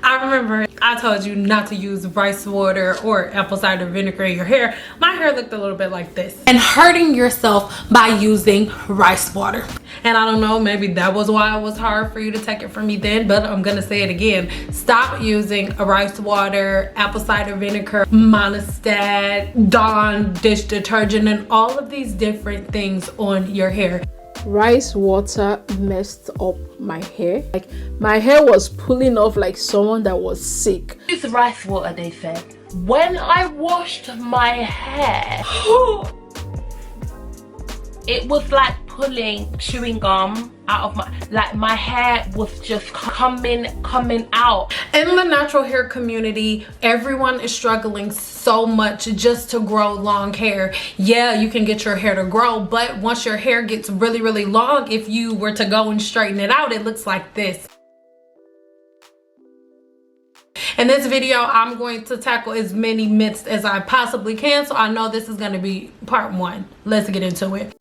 I remember I told you not to use rice water or apple cider vinegar in your hair. My hair looked a little bit like this. And hurting yourself by using rice water. And I don't know, maybe that was why it was hard for you to take it from me then, but I'm gonna say it again. Stop using rice water, apple cider vinegar, Monistat, Dawn dish detergent, and all of these different things on your hair. Rice water messed up my hair. Like, my hair was pulling off like someone that was sick. Use rice water, they said. When I washed my hair, it was like pulling chewing gum out of my hair was just coming out. In the natural hair community, everyone is struggling so much just to grow long hair. Yeah, you can get your hair to grow, but once your hair gets really long, if you were to go and straighten it out, it looks like this. In this video, I'm going to tackle as many myths as I possibly can, so I know this is going to be part 1. Let's get into it.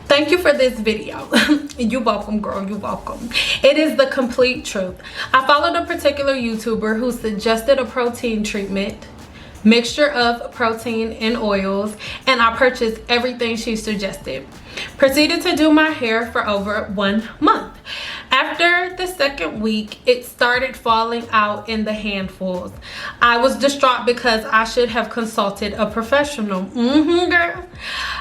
Thank you for this video. You're welcome, girl, you're welcome. It is the complete truth. I followed a particular YouTuber who suggested a protein treatment, mixture of protein and oils, and I purchased everything she suggested. Proceeded to do my hair for over 1 month. After the second week, it started falling out in the handfuls. I was distraught because I should have consulted a professional. Girl.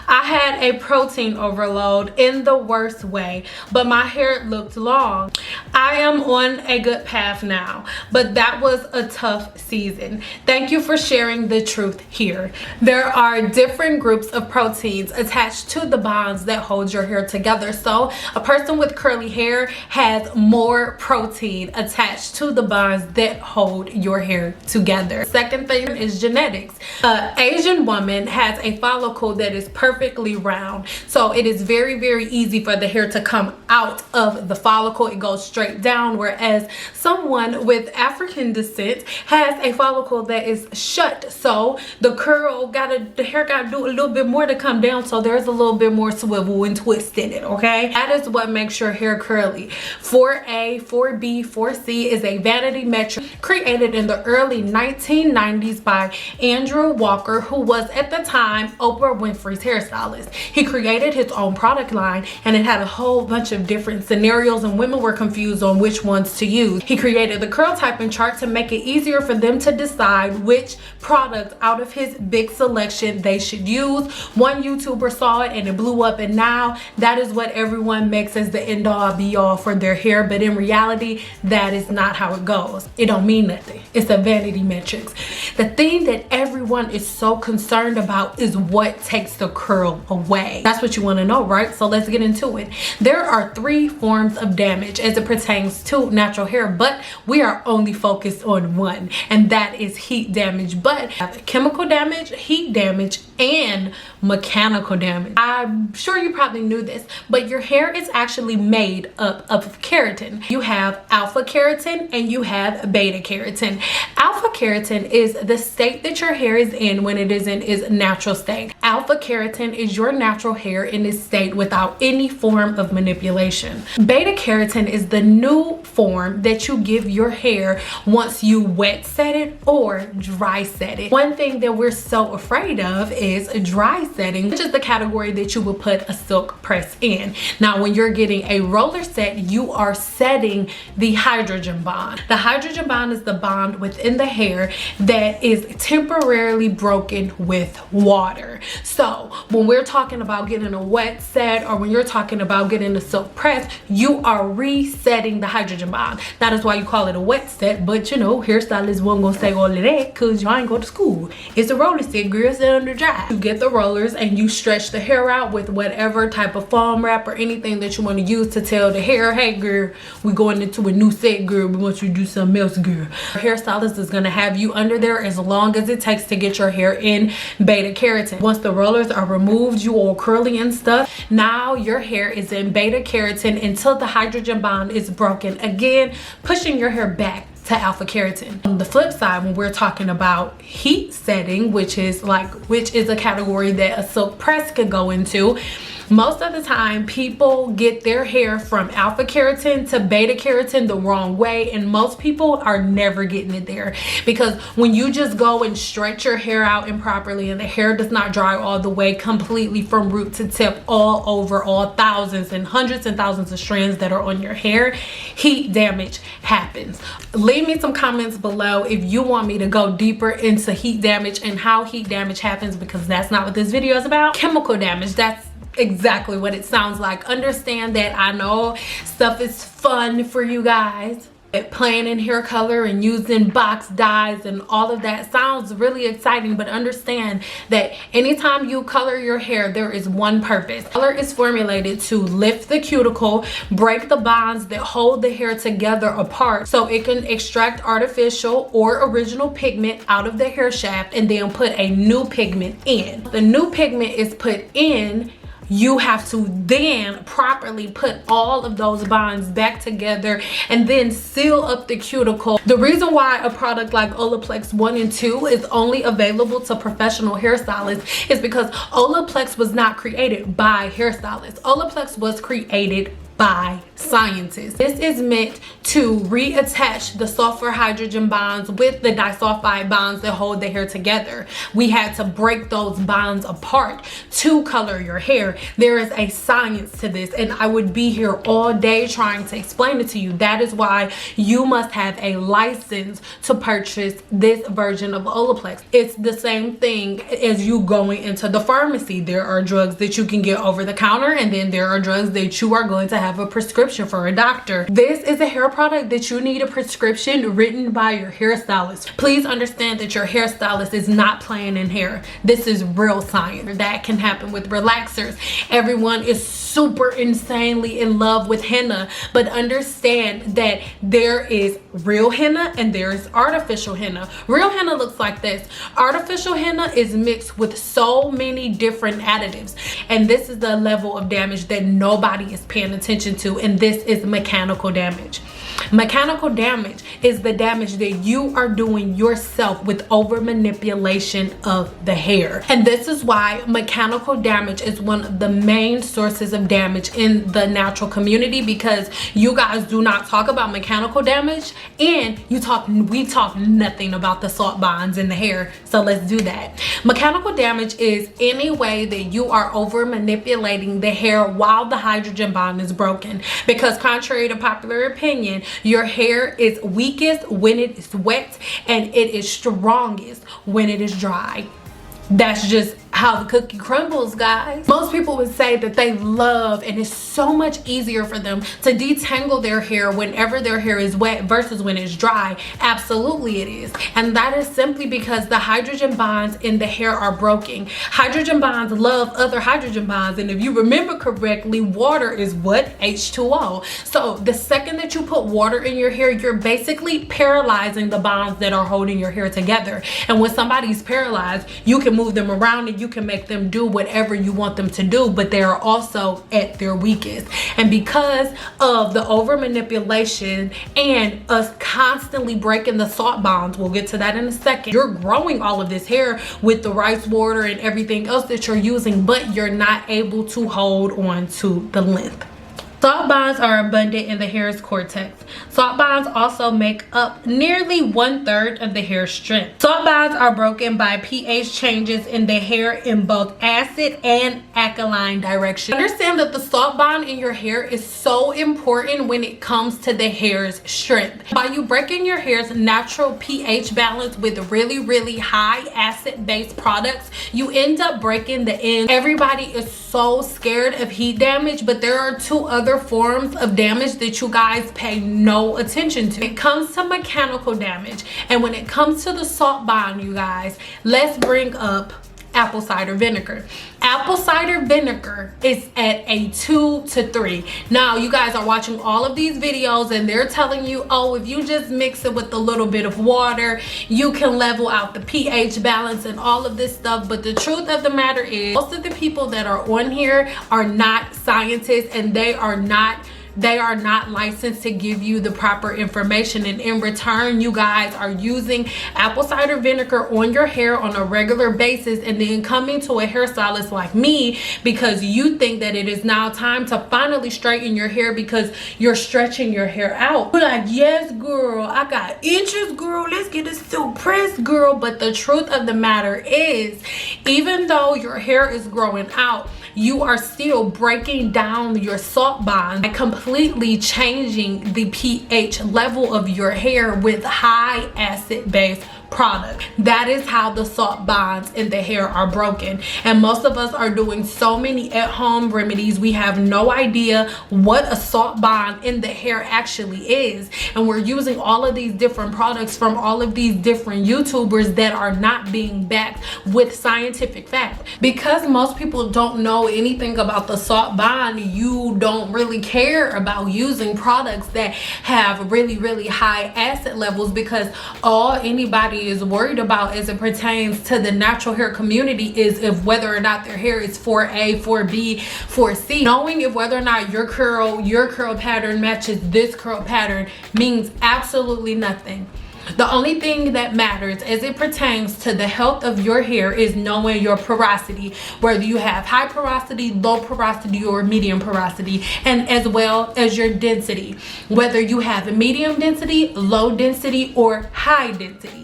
I had a protein overload in the worst way, but my hair looked long. I am on a good path now, but that was a tough season. Thank you for sharing the truth here. There are different groups of proteins attached to the bonds that hold your hair together. So a person with curly hair has more protein attached to the bonds that hold your hair together. Second thing is genetics. An Asian woman has a follicle that is perfectly round, so it is very easy for the hair to come out of the follicle. It goes straight down, whereas someone with African descent has a follicle that is shut, so the hair gotta do a little bit more to come down, so there's a little bit more swivel and twist in it. Okay, that is what makes your hair curly. 4A, 4B, 4C is a vanity metric created in the early 1990s by Andrew Walker, who was at the time Oprah Winfrey's hairstylist. He created his own product line, and it had a whole bunch of different scenarios, and women were confused on which ones to use. He created the curl typing chart to make it easier for them to decide which product out of his big selection they should use. One YouTuber saw it and it blew up, and now that is what everyone makes as the end all be all for their hair, but in reality that is not how it goes. It don't mean nothing. It's a vanity metrics. The thing that everyone is so concerned about is what takes the curl away. That's what you want to know, right? So let's get into it. There are 3 forms of damage as it pertains to natural hair, but we are only focused on one, and that is heat damage. But chemical damage, heat damage, and mechanical damage. I'm sure you probably knew this, but your hair is actually made up of keratin. You have alpha keratin and you have beta keratin. Alpha keratin is the state that your hair is in when it is in its natural state. Alpha keratin is your natural hair in its state without any form of manipulation. Beta keratin is the new form that you give your hair once you wet set it or dry set it. One thing that we're so afraid of is dry setting, which is the category that you would put a silk press in. Now, when you're getting a roller set, you are setting the hydrogen bond. The hydrogen bond is the bond within the hair that is temporarily broken with water. So when we're talking about getting a wet set, or when you're talking about getting a silk press, you are resetting the hydrogen bond. That is why you call it a wet set, but you know, hairstylists won't gonna say all of that because y'all ain't go to school. It's a roller set, girl, set under dry. You get the rollers and you stretch the hair out with whatever type of foam wrap or anything that you want to use to tell the hair, hey girl, we going into a new set, girl, we want you to do something else, girl. Your hairstylist is going to have you under there as long as it takes to get your hair in beta keratin. Once the rollers are removed, you all curly and stuff, now your hair is in beta keratin until the hydrogen bond is broken, again pushing your hair back to alpha keratin. On the flip side, when we're talking about heat setting, which is a category that a silk press could go into, most of the time people get their hair from alpha keratin to beta keratin the wrong way, and most people are never getting it there, because when you just go and stretch your hair out improperly and the hair does not dry all the way completely from root to tip all over all thousands and hundreds and thousands of strands that are on your hair, heat damage happens. Leave me some comments below if you want me to go deeper into heat damage and how heat damage happens, because that's not what this video is about. Chemical damage, that's exactly what it sounds like. Understand that I know stuff is fun for you guys. Playing in hair color and using box dyes and all of that sounds really exciting, but understand that anytime you color your hair, there is one purpose. Color is formulated to lift the cuticle, break the bonds that hold the hair together apart, so it can extract artificial or original pigment out of the hair shaft and then put a new pigment in. The new pigment is put in, you have to then properly put all of those bonds back together and then seal up the cuticle. The reason why a product like Olaplex 1 and 2 is only available to professional hairstylists is because Olaplex was not created by hairstylists. Olaplex was created by scientists. This is meant to reattach the sulfur hydrogen bonds with the disulfide bonds that hold the hair together. We had to break those bonds apart to color your hair. There is a science to this, and I would be here all day trying to explain it to you. That is why you must have a license to purchase this version of Olaplex. It's the same thing as you going into the pharmacy. There are drugs that you can get over the counter, and then there are drugs that you are going to have a prescription for a doctor. This is a hair product that you need a prescription written by your hairstylist. Please understand that your hairstylist is not playing in hair. This is real science. That can happen with relaxers. Everyone is super insanely in love with henna, but understand that there is real henna and there is artificial henna. Real henna looks like this. Artificial henna is mixed with so many different additives, and this is the level of damage that nobody is paying attention to, and this is mechanical damage. Mechanical damage is the damage that you are doing yourself with over manipulation of the hair. And this is why mechanical damage is one of the main sources of damage in the natural community, because you guys do not talk about mechanical damage, and we talk nothing about the salt bonds in the hair. So let's do that. Mechanical damage is any way that you are over manipulating the hair while the hydrogen bond is broken, because contrary to popular opinion, your hair is weakest when it is wet and it is strongest when it is dry. That's just how the cookie crumbles, guys. Most people would say that they love, and it's so much easier for them to detangle their hair whenever their hair is wet versus when it's dry. Absolutely it is. And that is simply because the hydrogen bonds in the hair are broken. Hydrogen bonds love other hydrogen bonds, and if you remember correctly, water is what? H2O. So the second that you put water in your hair, you're basically paralyzing the bonds that are holding your hair together. And when somebody's paralyzed, you can move them around and you can make them do whatever you want them to do, but they are also at their weakest. And because of the over manipulation and us constantly breaking the salt bonds, we'll get to that in a second, you're growing all of this hair with the rice water and everything else that you're using, but you're not able to hold on to the length. Salt bonds are abundant in the hair's cortex. Salt bonds also make up nearly 1/3 of the hair strength. Salt bonds are broken by pH changes in the hair in both acid and alkaline direction. Understand that the salt bond in your hair is so important when it comes to the hair's strength. By you breaking your hair's natural pH balance with really, really high acid-based products, you end up breaking the end. Everybody is so scared of heat damage, but there are two other forms of damage that you guys pay no attention to. It comes to mechanical damage, and when it comes to the salt bond, you guys, let's bring up apple cider vinegar. Apple cider vinegar is at a 2 to 3. Now you guys are watching all of these videos and they're telling you, oh, if you just mix it with a little bit of water, you can level out the pH balance and all of this stuff. But the truth of the matter is, most of the people that are on here are not scientists, and they are not they are not licensed to give you the proper information, and in return you guys are using apple cider vinegar on your hair on a regular basis, and then coming to a hairstylist like me because you think that it is now time to finally straighten your hair because you're stretching your hair out. You're like, yes girl, I got inches girl, let's get it so pressed girl. But the truth of the matter is, even though your hair is growing out, you are still breaking down your salt bonds and completely changing the pH level of your hair with high acid base product. That is how the salt bonds in the hair are broken, and most of us are doing so many at-home remedies we have no idea what a salt bond in the hair actually is, and we're using all of these different products from all of these different YouTubers that are not being backed with scientific fact. Because most people don't know anything about the salt bond, you don't really care about using products that have really high acid levels, because all anybody is worried about as it pertains to the natural hair community is if whether or not their hair is 4A, 4B, 4C. Knowing if whether or not your curl pattern matches this curl pattern means absolutely nothing. The only thing that matters as it pertains to the health of your hair is knowing your porosity, whether you have high porosity, low porosity, or medium porosity, and as well as your density, whether you have medium density, low density, or high density.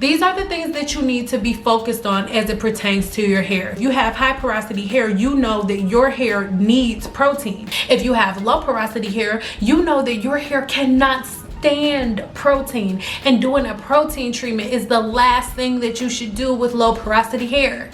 These are the things that you need to be focused on as it pertains to your hair. If you have high porosity hair, you know that your hair needs protein. If you have low porosity hair, you know that your hair cannot stand protein, and doing a protein treatment is the last thing that you should do with low porosity hair.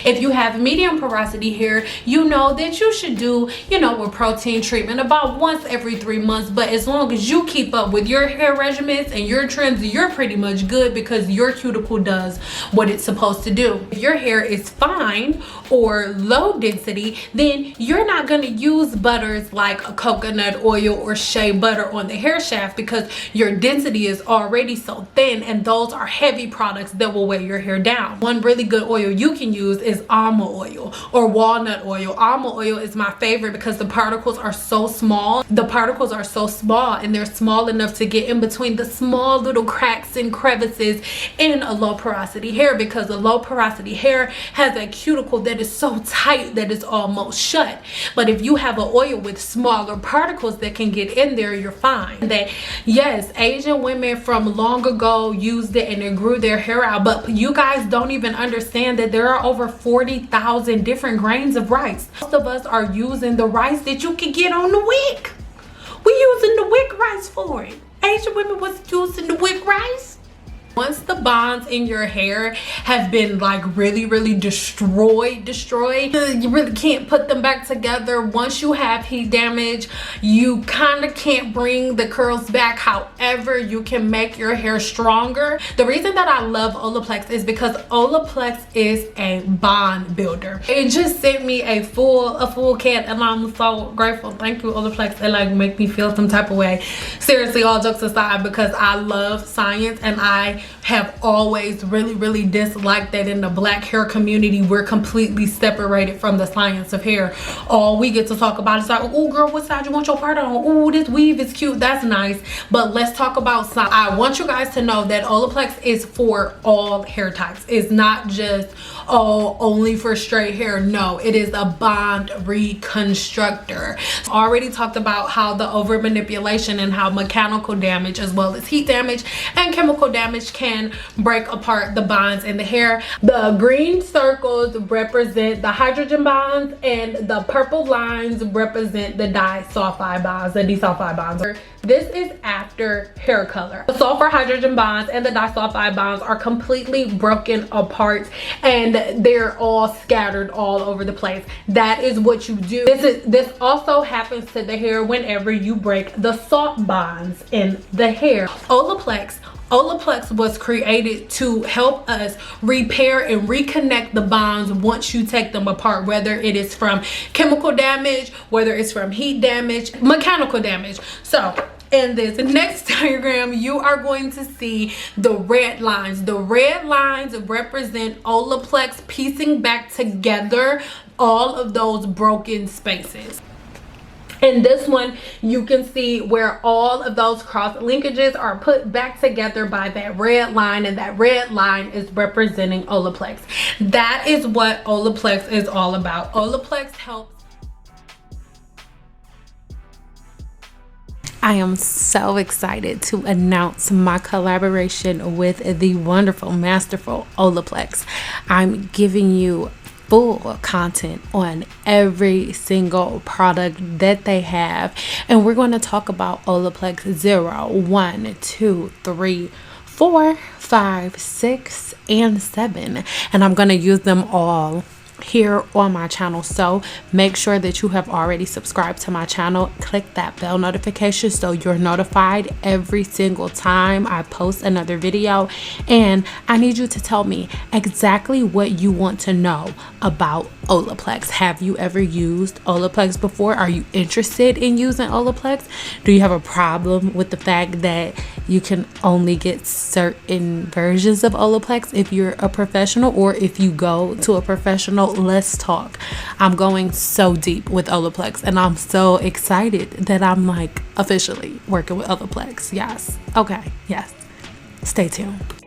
If you have medium porosity hair, you know that you should do, a protein treatment about once every 3 months. But as long as you keep up with your hair regimens and your trends, you're pretty much good because your cuticle does what it's supposed to do. If your hair is fine or low density, then you're not going to use butters like a coconut oil or shea butter on the hair shaft because your density is already so thin, and those are heavy products that will weigh your hair down. One really good oil you can use is almond oil or walnut oil. Almond oil is my favorite because the particles are so small. And they're small enough to get in between the small little cracks and crevices in a low porosity hair, because a low porosity hair has a cuticle that is so tight that it's almost shut. But if you have an oil with smaller particles that can get in there, you're fine. That yes, Asian women from long ago used it and it grew their hair out, but you guys don't even understand that there are over 40,000 different grains of rice. Most of us are using the rice that you can get on the wick. We're using the wick rice for it. Asian women was using the wick rice. Once the bonds in your hair have been like really destroyed, you really can't put them back together. Once you have heat damage, you kind of can't bring the curls back. However, you can make your hair stronger. The reason that I love Olaplex is because Olaplex is a bond builder. It just sent me a full can, and I'm so grateful. Thank you, Olaplex. It like make me feel some type of way. Seriously, all jokes aside, because I love science, and I have always really disliked that in the black hair community we're completely separated from the science of hair. All we get to talk about is like, oh girl, what side you want your part on? Oh, this weave is cute, that's nice. But let's talk about science. I want you guys to know that Olaplex is for all hair types. It's not just only for straight hair. No, it is a bond reconstructor. Already talked about how the over manipulation and how mechanical damage as well as heat damage and chemical damage can break apart the bonds in the hair. The green circles represent the hydrogen bonds, and the purple lines represent the disulfide bonds, the desulfide bonds. This is after hair color. The sulfur hydrogen bonds and the disulfide bonds are completely broken apart, and they're all scattered all over the place. That is what you do. This also happens to the hair whenever you break the salt bonds in the hair. Olaplex was created to help us repair and reconnect the bonds once you take them apart, whether it is from chemical damage, whether it's from heat damage, mechanical damage. So in this next diagram, you are going to see the red lines. The red lines represent Olaplex piecing back together all of those broken spaces. And this one, you can see where all of those cross linkages are put back together by that red line, and that red line is representing Olaplex. That is what Olaplex is all about. Olaplex helps. I am so excited to announce my collaboration with the wonderful, masterful Olaplex. I'm giving you full content on every single product that they have, and we're going to talk about Olaplex 0, 1, 2, 3, 4, 5, 6, and 7, and I'm going to use them all here on my channel. So make sure that you have already subscribed to my channel. Click that bell notification so you're notified every single time I post another video. And I need you to tell me exactly what you want to know about Olaplex. Have you ever used Olaplex before? Are you interested in using Olaplex? Do you have a problem with the fact that you can only get certain versions of Olaplex if you're a professional, or if you go to a professional? Let's talk. I'm going so deep with Olaplex, and I'm so excited that I'm like officially working with Olaplex. Yes. Okay. Yes. Stay tuned.